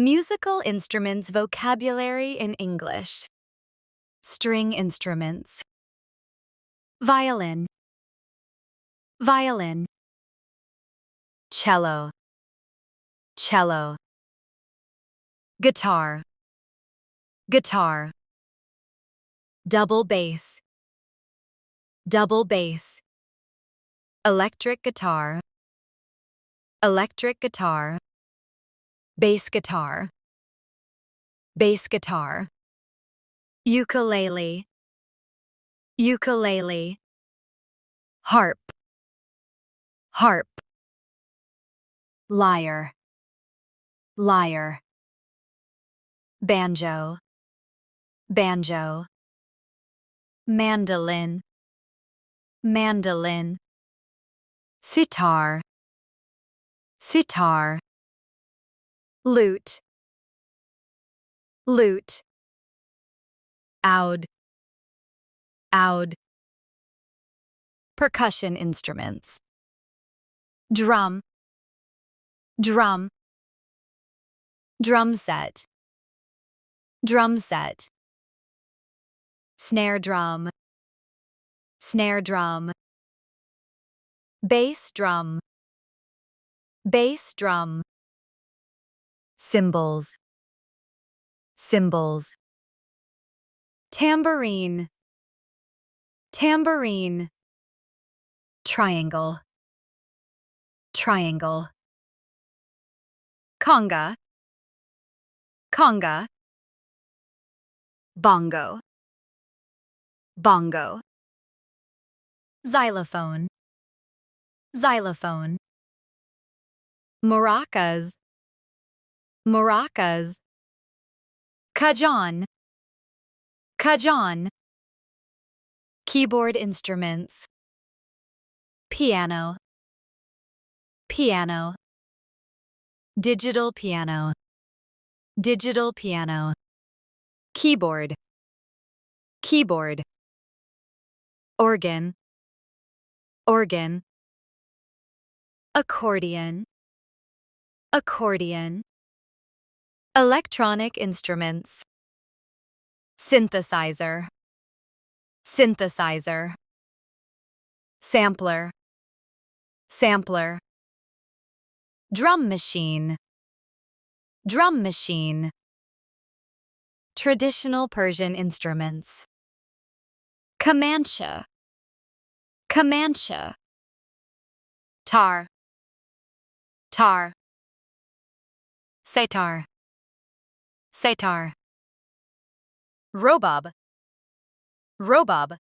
Musical instruments vocabulary in English. String instruments. Violin. Violin. Cello. Cello. Guitar. Guitar. Double bass. Double bass. Electric guitar. Electric guitar. Bass guitar. Bass guitar. Ukulele. Ukulele. Harp. Harp. Lyre. Lyre. Banjo. Banjo. Mandolin. Mandolin. Sitar. Sitar. Lute. Lute. Oud. Oud. Percussion instruments. Drum. Drum. Drum set. Drum set. Snare drum. Snare drum. Bass drum. Bass drum. Cymbals. Cymbals. Tambourine. Tambourine. Triangle. Triangle. Conga. Conga. Bongo. Bongo. Xylophone. Xylophone. Maracas. Maracas. Cajon. Cajon. Keyboard instruments. Piano. Piano. Digital piano. Digital piano. Keyboard. Keyboard. Organ. Organ. Accordion. Accordion. Electronic instruments. Synthesizer. Synthesizer. Sampler. Sampler. Drum machine. Drum machine. Traditional Persian instruments. Kamancha. Kamancha. Tar. Tar. Setar. Setar. Robob. Robob.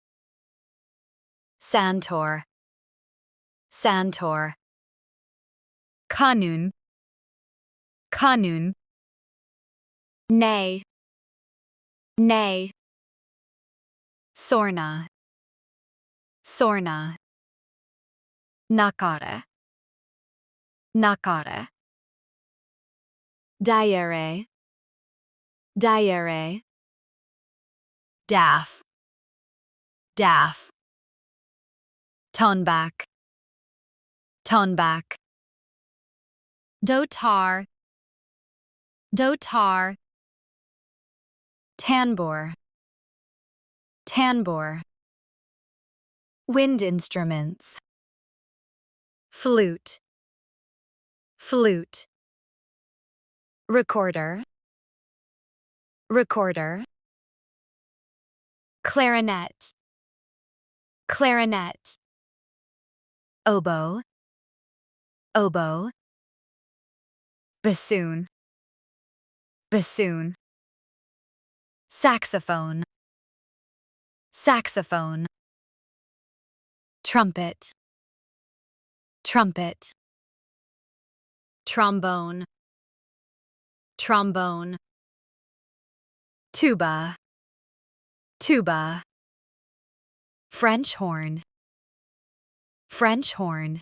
Santor. Santor. Kanun. Kanun. Ney. Ney. Sorna. Sorna. Nakara. Nakara. Diare. Diare. Daff. Daff. Tonback. Tonback. Dotar. Dotar. Tanbour. Tanbour. Wind instruments. Flute. Flute. Recorder. Recorder. Clarinet. Clarinet. Oboe. Oboe. Bassoon. Bassoon. Saxophone. Saxophone. Trumpet. Trumpet. Trombone. Trombone. Tuba. Tuba. French horn. French horn.